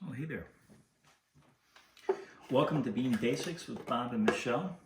Oh, hey there. Welcome to Bean Basics with Bob and Michelle.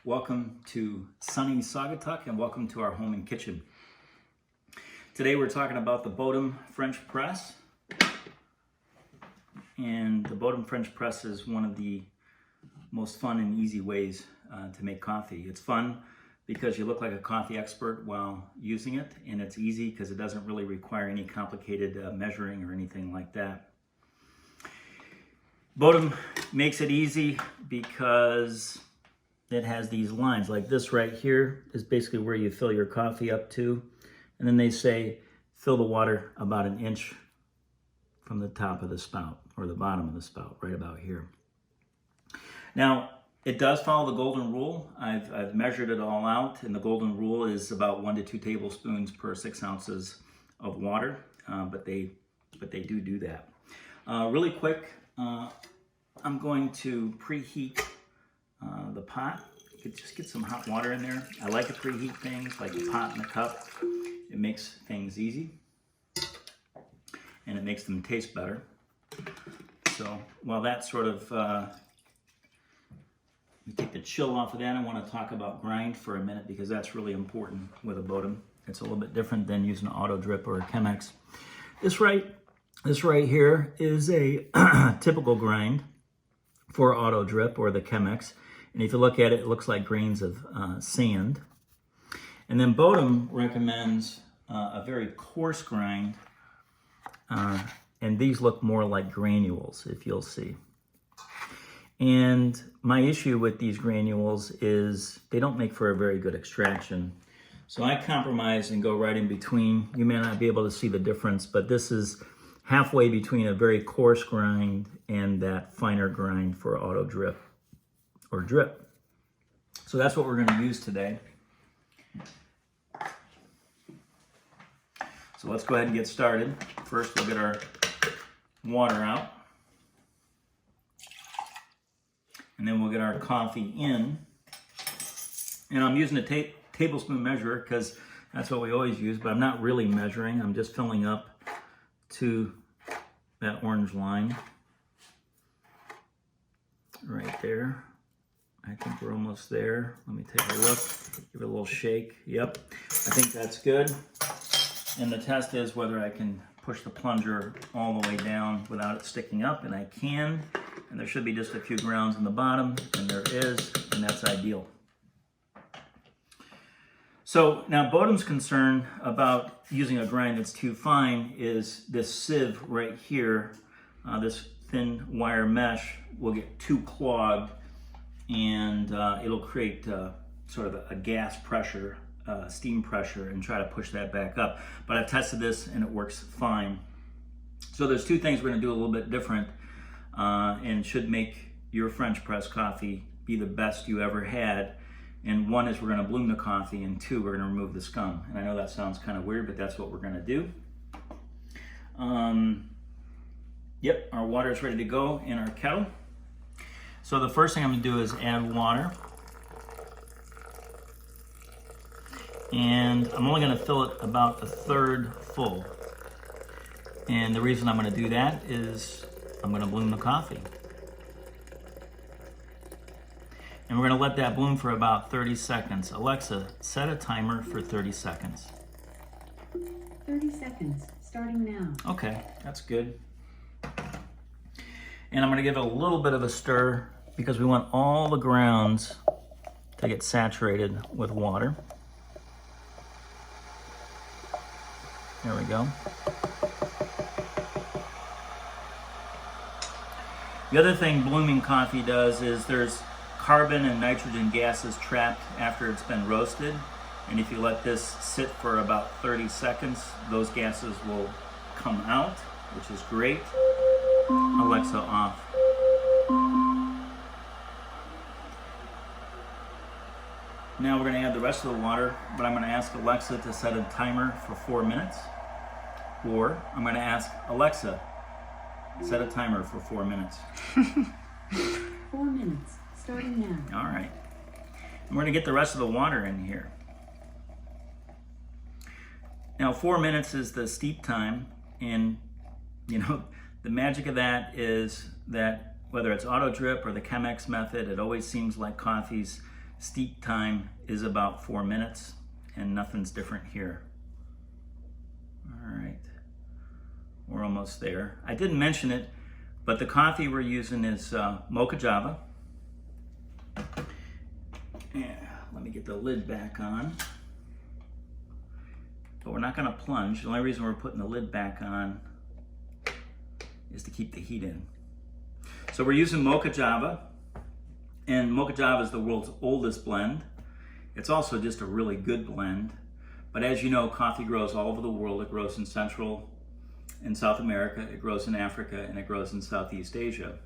Welcome to sunny Saugatuck and welcome to our home and kitchen. Today we're talking about the Bodum French Press. And the Bodum French Press is one of the most fun and easy ways to make coffee. It's fun because you look like a coffee expert while using it, and it's easy because it doesn't really require any complicated measuring or anything like that. Bodum makes it easy because it has these lines. Like this right here is basically where you fill your coffee up to. And then they say, fill the water about an inch from the top of the spout or the bottom of the spout, right about here. Now, it does follow the golden rule. I've measured it all out, and the golden rule is about 1 to 2 tablespoons per 6 ounces of water, but they do that. Really quick, I'm going to preheat the pot. You could just get some hot water in there. I like to preheat things like the pot and the cup. It makes things easy and it makes them taste better. So while that's sort of, we take the chill off of that, I want to talk about grind for a minute because that's really important with a Bodum. It's a little bit different than using an auto drip or a Chemex. This right here is a typical grind for auto drip or the Chemex. And if you look at it, it looks like grains of sand. And then Bodum recommends a very coarse grind. And these look more like granules, if you'll see. And my issue with these granules is they don't make for a very good extraction. So I compromise and go right in between. You may not be able to see the difference, but this is halfway between a very coarse grind and that finer grind for auto drip or drip. So that's what we're going to use today. So let's go ahead and get started. First, we'll get our water out. And then we'll get our coffee in. And I'm using a tablespoon measure because that's what we always use, but I'm not really measuring. I'm just filling up to that orange line right there. I think we're almost there. Let me take a look, give it a little shake. Yep, I think that's good. And the test is whether I can push the plunger all the way down without it sticking up, and I can. And there should be just a few grounds in the bottom, and there is, and that's ideal. So now Bodum's concern about using a grind that's too fine is this sieve right here, this thin wire mesh will get too clogged and it'll create sort of a gas pressure, steam pressure, and try to push that back up. But I've tested this and it works fine. So there's two things we're gonna do a little bit different and should make your French press coffee be the best you ever had. And one is we're going to bloom the coffee, and two, we're going to remove the scum. And I know that sounds kind of weird, but that's what we're going to do. Yep, our water is ready to go in our kettle. So the first thing I'm going to do is add water. And I'm only going to fill it about 1/3 full. And the reason I'm going to do that is I'm going to bloom the coffee. And we're going to let that bloom for about 30 seconds. Alexa, set a timer for 30 seconds. 30 seconds, starting now. Okay, that's good. And I'm going to give it a little bit of a stir because we want all the grounds to get saturated with water. There we go. The other thing blooming coffee does is there's carbon and nitrogen gases trapped after it's been roasted. And if you let this sit for about 30 seconds, those gases will come out, which is great. Alexa, off. Now we're going to add the rest of the water, but I'm going to ask Alexa to set a timer for 4 minutes. Or I'm going to ask Alexa, set a timer for 4 minutes. 4 minutes. Starting now. All right. And we're going to get the rest of the water in here. Now 4 minutes is the steep time, and you know The magic of that is that whether it's auto drip or the Chemex method, it always seems like coffee's steep time is about 4 minutes, and nothing's different here. All right, we're almost there. I didn't mention it, but the coffee we're using is Mocha Java. Yeah, let me get the lid back on. But we're not gonna plunge. The only reason we're putting the lid back on is to keep the heat in. So we're using Mocha Java, and Mocha Java is the world's oldest blend. It's also just a really good blend. But as you know, coffee grows all over the world. It grows in Central and South America, it grows in Africa, and it grows in Southeast Asia.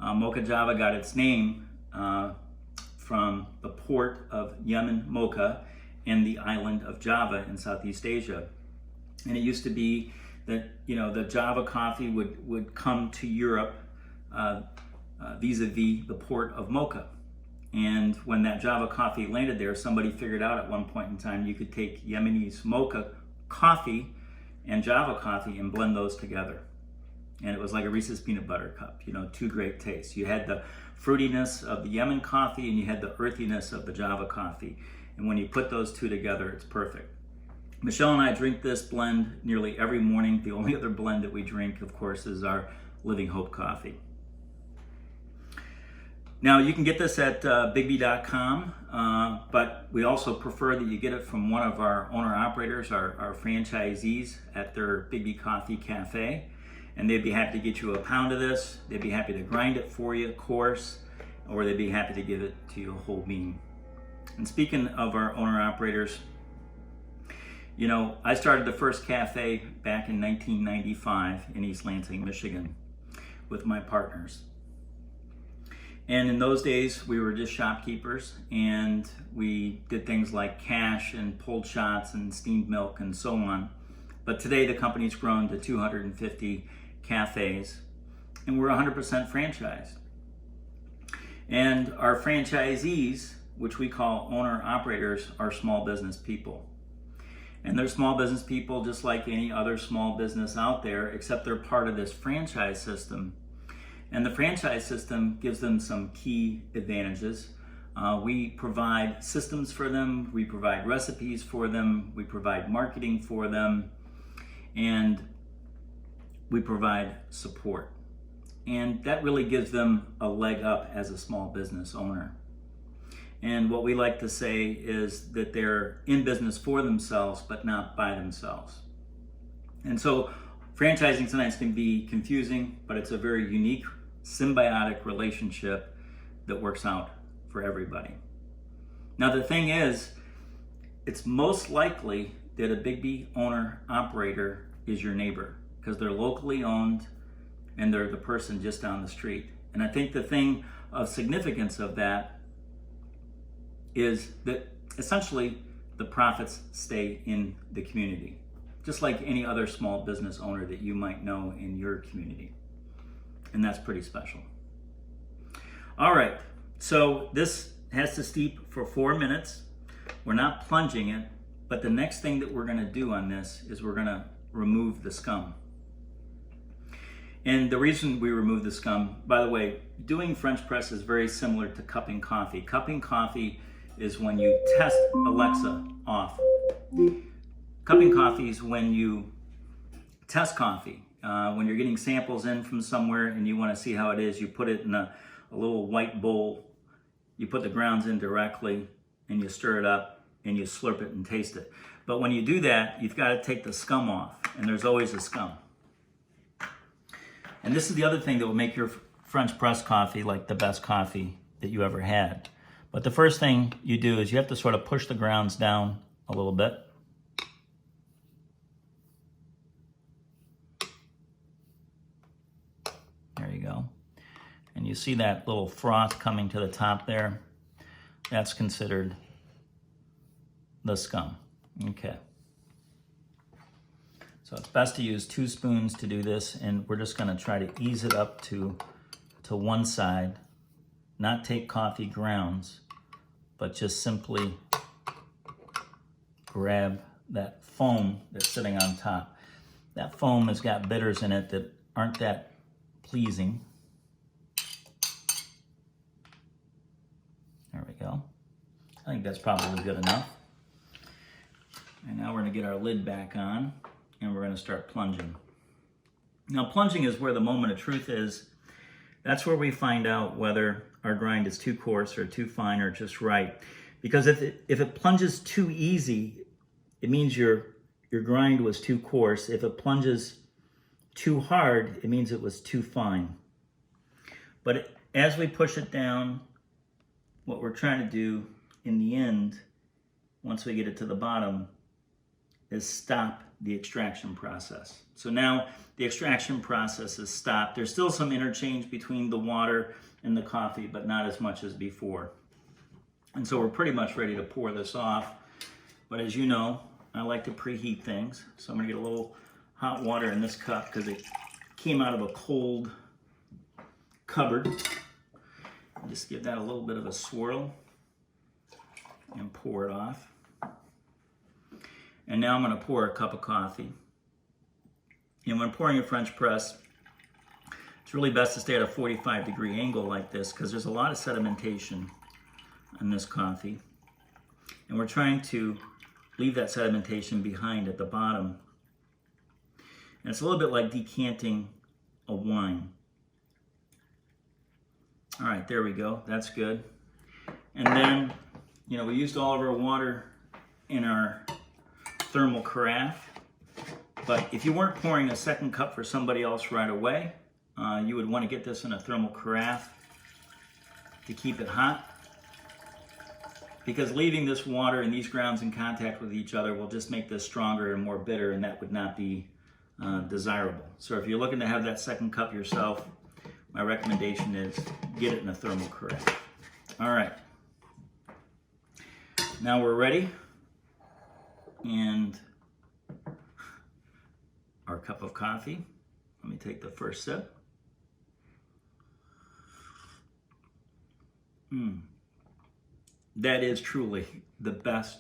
Mocha Java got its name from the port of Yemen, Mocha, and the island of Java in Southeast Asia. And it used to be that, you know, the Java coffee would come to Europe vis-a-vis the port of Mocha. And when that Java coffee landed there, somebody figured out at one point in time you could take Yemenese Mocha coffee and Java coffee and blend those together. And it was like a Reese's peanut butter cup, you know, two great tastes. You had the fruitiness of the Yemen coffee and you had the earthiness of the Java coffee. And when you put those two together, it's perfect. Michelle and I drink this blend nearly every morning. The only other blend that we drink, of course, is our Living Hope coffee. Now, you can get this at BIGGBY.com, but we also prefer that you get it from one of our owner-operators, our franchisees at their Biggby Coffee Cafe, and they'd be happy to get you a pound of this. They'd be happy to grind it for you, coarse, or they'd be happy to give it to you whole bean. And speaking of our owner-operators, you know, I started the first cafe back in 1995 in East Lansing, Michigan, with my partners. And in those days, we were just shopkeepers, and we did things like cash and pulled shots and steamed milk and so on. But today, the company's grown to 250 cafes, and we're 100% franchised. And our franchisees, which we call owner-operators, are small business people. And they're small business people just like any other small business out there, except they're part of this franchise system. And the franchise system gives them some key advantages. We provide systems for them, we provide recipes for them, we provide marketing for them, and we provide support. And that really gives them a leg up as a small business owner. And what we like to say is that they're in business for themselves, but not by themselves. And so franchising sometimes can be confusing, but it's a very unique, symbiotic relationship that works out for everybody. Now, the thing is, it's most likely that a Biggby owner-operator is your neighbor because they're locally owned and they're the person just down the street. And I think the thing of significance of that is that essentially the profits stay in the community, just like any other small business owner that you might know in your community. And that's pretty special. All right, so this has to steep for 4 minutes. We're not plunging it, but the next thing that we're gonna do on this is we're gonna remove the scum. And the reason we remove the scum, by the way, doing French press is very similar to cupping coffee. Cupping coffee is when you test Alexa off. Cupping coffee is when you test coffee. When you're getting samples in from somewhere and you want to see how it is, you put it in a little white bowl, you put the grounds in directly, and you stir it up, and you slurp it and taste it. But when you do that, you've got to take the scum off, and there's always a scum. And this is the other thing that will make your French press coffee like the best coffee that you ever had. But the first thing you do is you have to sort of push the grounds down a little bit. There you go. And you see that little froth coming to the top there? That's considered the scum. Okay. So it's best to use 2 spoons to do this, and we're just going to try to ease it up to one side, not take coffee grounds, but just simply grab that foam that's sitting on top. That foam has got bitters in it that aren't that pleasing. There we go. I think that's probably good enough. And now we're going to get our lid back on and we're going to start plunging. Now plunging is where the moment of truth is. That's where we find out whether our grind is too coarse or too fine or just right. Because if it plunges too easy, it means your grind was too coarse. If it plunges too hard, it means it was too fine. But as we push it down, what we're trying to do in the end, once we get it to the bottom, is stop the extraction process. So now the extraction process is stopped. There's still some interchange between the water and the coffee, but not as much as before. And so we're pretty much ready to pour this off. But as you know, I like to preheat things. So I'm gonna get a little hot water in this cup because it came out of a cold cupboard. Just give that a little bit of a swirl and pour it off. And now I'm going to pour a cup of coffee. And when pouring a French press, it's really best to stay at a 45-degree angle like this because there's a lot of sedimentation in this coffee. And we're trying to leave that sedimentation behind at the bottom. And it's a little bit like decanting a wine. All right, there we go. That's good. And then, you know, we used all of our water in our thermal carafe. But if you weren't pouring a second cup for somebody else right away, you would want to get this in a thermal carafe to keep it hot. Because leaving this water and these grounds in contact with each other will just make this stronger and more bitter, and that would not be desirable. So if you're looking to have that second cup yourself, my recommendation is get it in a thermal carafe. All right. Now we're ready. And our cup of coffee. Let me take the first sip. That is truly the best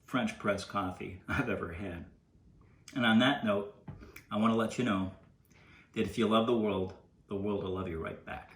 French press coffee I've ever had. And on that note, I want to let you know that if you love the world will love you right back.